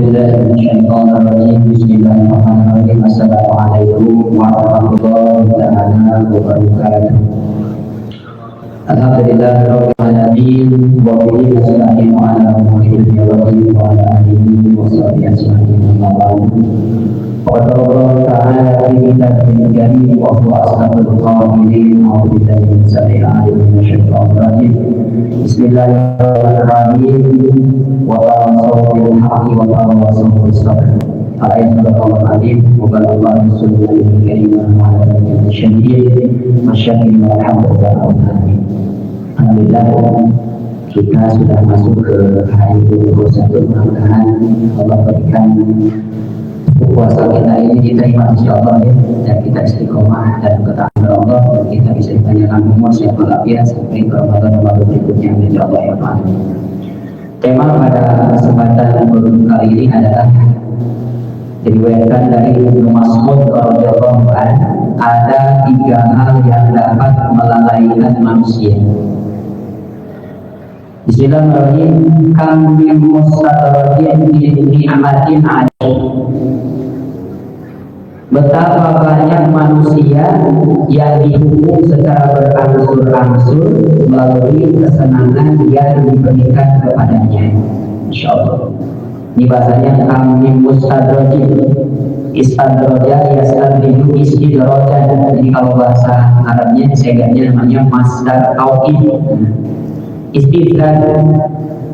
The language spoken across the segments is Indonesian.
Bismillahirrahmanirrahim. Assalamualaikum warahmatullahi wabarakatuh. Alhamdulillahirabbil alamin wa bihi nasta'inu ala umuri dunya wa dini wa ala alihi wa sahbihi ajma'in. Qala Allah ta'ala fi kitabihil karim wa huwa asdaqul qa'ilin. A'udzu billahi minash shaitonir rajim. Bismillahirrahmanirrahim. Wa tawassaw bil haqqi wa tawassaw bis sabr. Ayat Al-Qadim wa Allah subhanahu wa ta'ala syahid masyaallah walhamdulillah. Alhamdulillah kita sudah masuk ke hari 21. Mudah-mudahan Allah berikan puasa kita ini diterima insyaallah ya, dan kita istiqomah dan ketaatan kepada Allah, dan kita bisa dipanjangkan umur sehat walafiat sampai ke Ramadan berikutnya insyaallah ya Pak. Tema pada kesempatan kali ini adalah diriwayatkan dari Ibnu Mas'ud radhiyallahu anhu, ada 3 hal yang dapat melalaikan manusia. Bismillahirrahmanirrahim. Kam min mustadrajin fi ni'matin 'alaih. Betapa banyak manusia yang dihukum secara berangsur-angsur melalui kesenangan yang diberikan kepadanya. Insyaallah. Ini bahasanya kami mustadrajin. Istadraja yastadridu istidrajan. Jadi kalau bahasa Arabnya segaknya namanya masdar tauhid. Istidraj.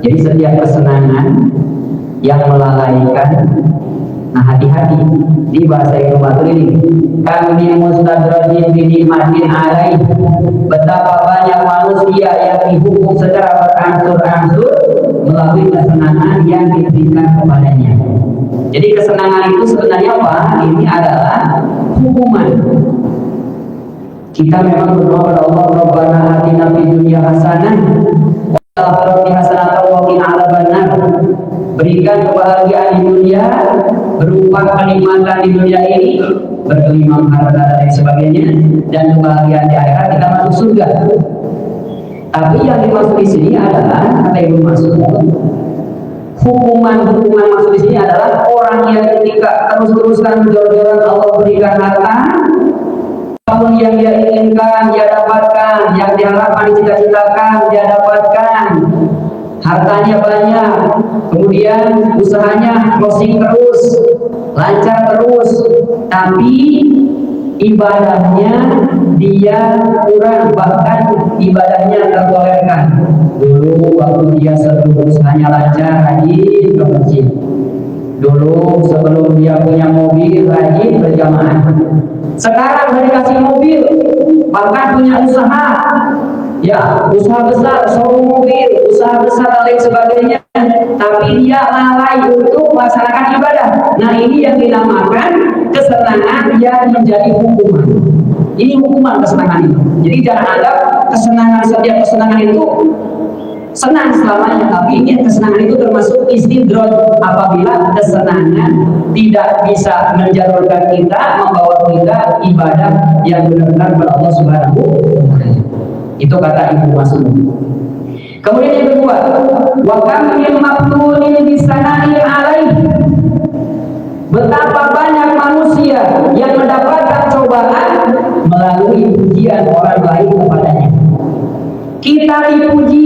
Jadi setiap kesenangan yang melalaikan. Nah, hati-hati di bahasa Ibnu Batur ini. Kami mustadrajin bi nikmatin alaih. Betapa banyak manusia yang dihukum secara berangsur-angsur melalui kesenangan yang diberikan kepadanya. Jadi kesenangan itu sebenarnya apa? Ini adalah hukuman. Kita memang berdoa kepada Allah, Rabbana atina fid dunya hasanah wa fil akhirati hasanah wa qina adzabannar. Berikan kebahagiaan di dunia berupa kenikmatan di dunia ini, bergelimang harta dan lain sebagainya, dan kebahagiaan di akhirat kita masuk surga. Tapi yang dimaksud di sini adalah, kata Ibnu Mas'ud, hukuman maksud di sini adalah orang yang ketika terus-terusan jor-joran Allah berikan harta, apapun yang dia inginkan dia dapatkan, yang diharapkan dicita-citakan dia dapatkan, hartanya banyak, kemudian usahanya closing terus, lancar terus, tapi ibadahnya dia kurang, bahkan ibadahnya tergolongkan. Dulu waktu dia sebelum usahanya lancar, rajin ke masjid. Dulu sebelum dia punya mobil, rajin berjamaah. Sekarang udah dikasih mobil, bahkan punya usaha, ya usaha besar, showroom mobil, usaha besar dan lain sebagainya, tapi dia lalai untuk melaksanakan ibadah. Nah, ini yang dinamakan kesenangan yang menjadi hukuman. Ini hukuman kesenangan itu. Jadi jangan anggap kesenangan, setiap kesenangan itu senang selamanya, tapi ini kesenangan itu termasuk istidraj apabila kesenangan tidak bisa menjalurkan kita, membawa kita ibadah yang benar-benar kepada Allah Subhanahu wa ta'ala. Itu kata Ibnu Mas'ud. Kemudian yang kedua, wa kam min maqtulin bisanai alaih. Betapa banyak manusia yang mendapatkan cobaan melalui pujian orang lain kepadanya. Kita dipuji,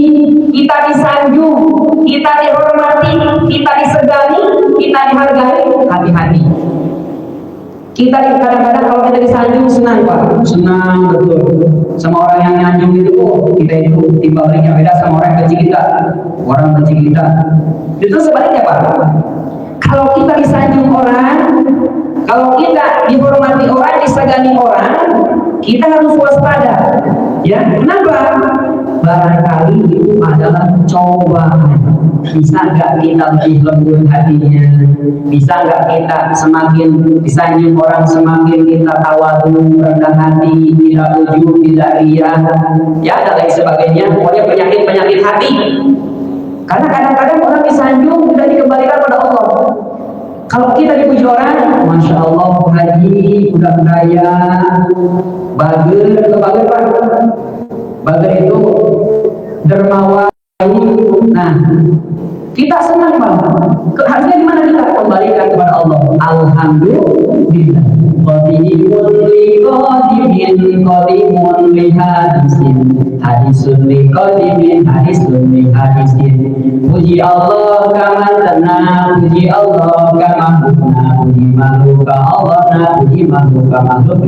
kita disanjung, kita dihormati, kita disegani, kita dihargai, hati-hati. Kita kadang-kadang kalau kita disanjung senang Pak, senang betul. Sama orang yang nyanjung itu, kita itu timbalannya beda sama orang yang benci kita. Orang benci kita. Itu sebaliknya Pak. Kalau kita disanjung orang, kalau kita dihormati orang, disegani orang, kita harus waspada. Ya, kenapa? Barangkali itu adalah cobaan. Bisa nggak kita lebih lembut hatinya? Bisa nggak kita semakin disanjung orang, semakin kita tawadu, rendah hati, tidak ujub, tidak ria, ya dan lain sebagainya. Pokoknya penyakit hati. Karena kadang-kadang orang disanjung sudah dikembalikan pada Allah. Kalau kita dipuji orang, masya Allah, haji, udah kaya, bager, atau bager Pak? Bager itu dermawan. Nah, Kita senang banget. Harusnya gimana kita kembalikan kepada Allah? Alhamdulillah. Qadimun li qadimin, qadimun li hadisin, hadisun li qadimin, hadisun li hadisin. Puji Allah kama tenang, puji Allah kama hukna, puji makhluk Allah na, puji makhluk makhluk.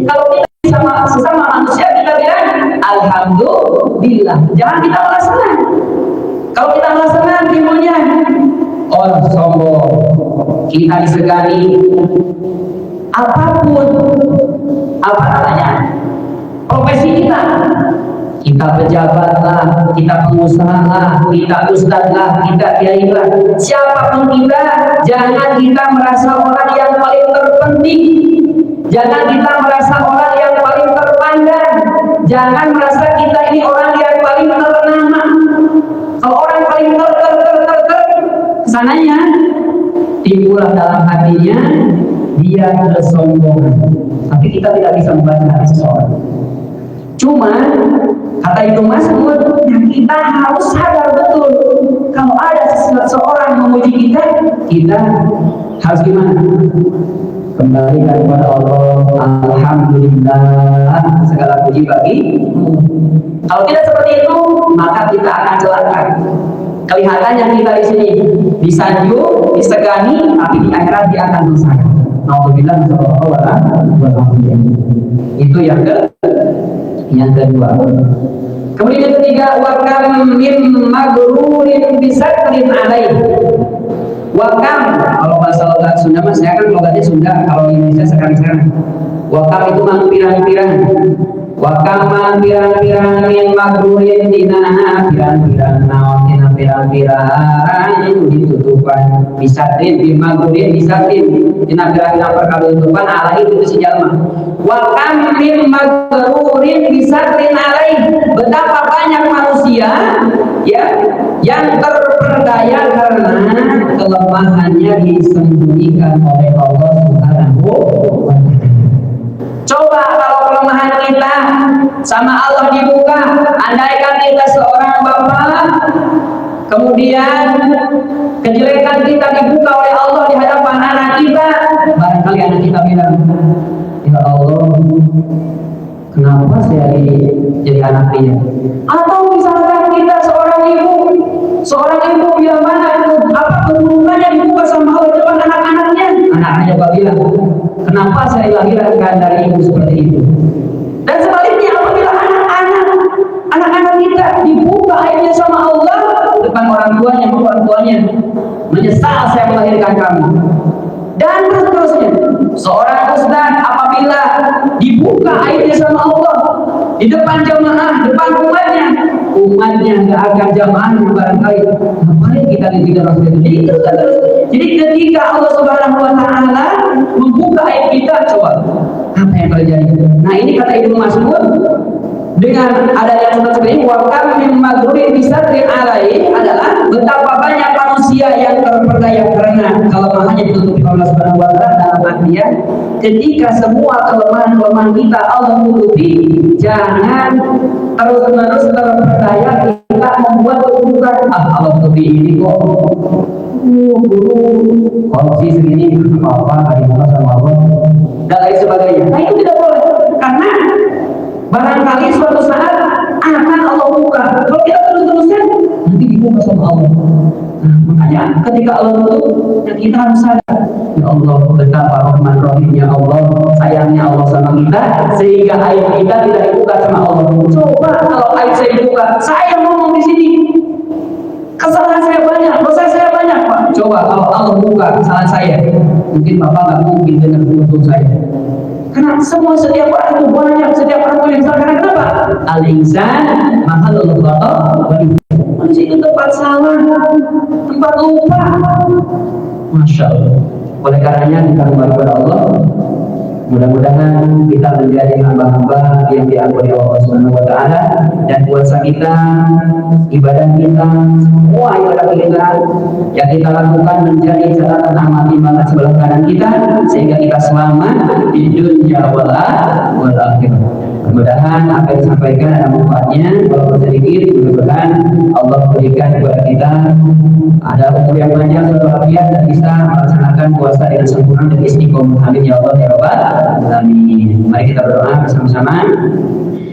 Kalau kita sama sesama manusia kita bilang alhamdulillah. Jangan kita malah senang. Kalau kita malah senang timbulnya orang sombong, kita disegani apapun apa namanya profesi kita pejabat lah, kita pengusaha lah, kita ustadz lah, kita kiai lah, siapapun kita, jangan kita merasa orang yang paling terpenting, jangan kita merasa orang yang paling terpandang, jangan merasa kita ini orang yang paling ternama. Kalau orang paling sananya timbullah dalam hatinya dia kesombongan. Tapi kita tidak bisa membaca hati seseorang. Cuma kata Ibnu Mas'ud, kita harus sadar betul kalau ada seseorang memuji kita, kita harus gimana? Kembalikan kepada Allah. Alhamdulillah, segala puji bagi. Kalau tidak seperti itu, maka kita akan celaka. Kelihatannya kita di sini disanjung, disegani, tapi di akhirat dia akan dosa. Alhamdulillah, itu yang kedua. Kemudian yang ketiga, wa kam min maghrurin bisakrin alaih. Wa kam, kalau bahasa logat Sunda mas, saya kan logatnya Sunda, kalau Indonesia sekarang. Wa kam itu pirang-pirang. Wa kam pirang-pirang min maghrurin dina pirang-pirang naon dina pirang-pirang itu ditutupan bisakrin bi maghrurin bisakrin dina pirang-pirang perkara tutupan alaih itu si jalma. Wa kam min maghrurin bisakrin alaih. Betapa banyak manusia ya yang terperdaya karena kelemahannya disembunyikan oleh Allah Subhanahu wa Ta'ala. Coba kalau kelemahan kita sama Allah dibuka, andaikan kita seorang bapak, kemudian kejelekan kita dibuka oleh Allah di hadapan anak kita, barangkali anak kita bilang, ya Allah, kenapa saya jadi anak dia? Atau misalkan kita seorang ibu yang mana apa keburukannya dibuka sama Allah depan anak-anaknya, anak-anaknya bilang, kenapa saya dilahirkan dari ibu seperti itu? Dan sebaliknya apabila anak-anak kita dibuka aibnya sama Allah depan orang tuanya menyesal saya melahirkan kamu. Dan seterusnya, seorang ustaz apabila dibuka aibnya sama Allah di depan jamaah, depan umatnya nggak akan jamaah barangkali ngapain kita tidak Rasul itu terus. Jadi ketika Allah Subhanahu wa Ta'ala membuka aib kita, coba apa yang terjadi? Nah ini kata Ibnu Mas'ud, dengan adanya surat seperti ini, wa kam min maghrurin bisatrin alaih, adalah betapa banyak manusia yang terperdaya karena kelemahannya ditutupi oleh Allah Subhanahu wa Ta'ala. Dalam artian ketika semua kelemahan kita Allah tutupi, jangan terus-menerus terperdaya kita membuat keburukan. Allah tutupi ini kok korupsi segini apa dari Allah sama Allah dan lain sebagainya. Nah itu tidak boleh, karena barangkali suatu saat akan Allah buka. Kalau kita terus-terusan nanti dibuka sama Allah. Nah, makanya ketika Allah tutup, kita harus sadar, ya Allah, betapa rahman rahimnya Allah, sayangnya Allah sama kita, sehingga aib kita tidak dibuka sama Allah. Coba kalau aib saya dibuka, saya ngomong di sini, kesalahan saya banyak, dosa saya banyak, Pak. Coba kalau Allah buka kesalahan saya, mungkin Bapak nggak mungkin dengar untuk saya. Karena setiap orang itu banyak, setiap orang itu yang salah. Karena kenapa? Al-insan mahalul khata'. Manusia itu tempat salah, tempat lupa. Masya Allah. Oleh karenanya kita kembali kepada Allah. Mudah-mudahan kita menjadi hamba-hamba yang diampuni Allah Subhanahu wa Ta'ala, dan puasa kita, ibadah kita, semua ibadah kita yang kita lakukan menjadi catatan amal timbangan sebelah kanan kita, sehingga kita selamat di dunia wal akhirah. Mudah-mudahan apa yang disampaikan ada manfaatnya, walaupun sedikit. Mudah-mudahan Allah berikan kepada kita ada umur yang panjang, berbahagia, dan bisa melaksanakan puasa dengan sempurna dan istiqomah. Amin ya Allah ya Rabbal alamin. Mari kita berdoa bersama-sama.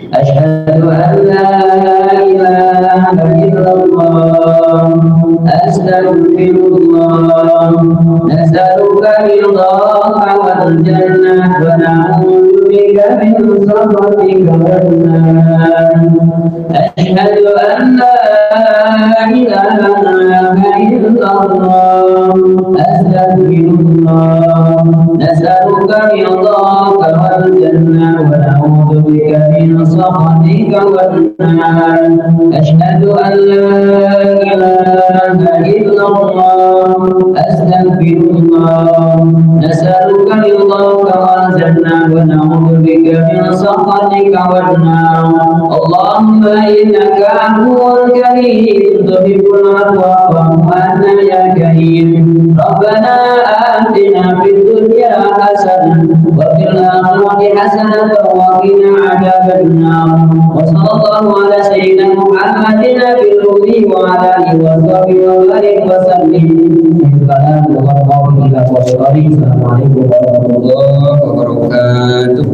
Asyhadu an la ilaha illallah, astaghfirullah, nas'aluka ridhaka wal jannah wa na'udzu bika min sakhatika wan nar. Asyhadu an la ilaha illallah, astaghfirullah, nas'aluka ridhaka wal jannah wa na'udzu bika min سخطك والنار. أشهد أن لا إله إلا الله، أستغفر الله، نسألك رضاك والجنة ونعوذ بك من سخطك والنار. اللهم إنك عفو كريم تحب العفو فاعف عنا يا كريم. ربنا آتنا في الدنيا حسنة وفي الآخرة حسنة وقنا عذاب النار. وصلى الله على سيدنا محمد في الأمي وعلى آله وصحبه وبارك وسلم. الكلام والقول إلى الصالحين. السلام عليكم ورحمة الله وبركاته.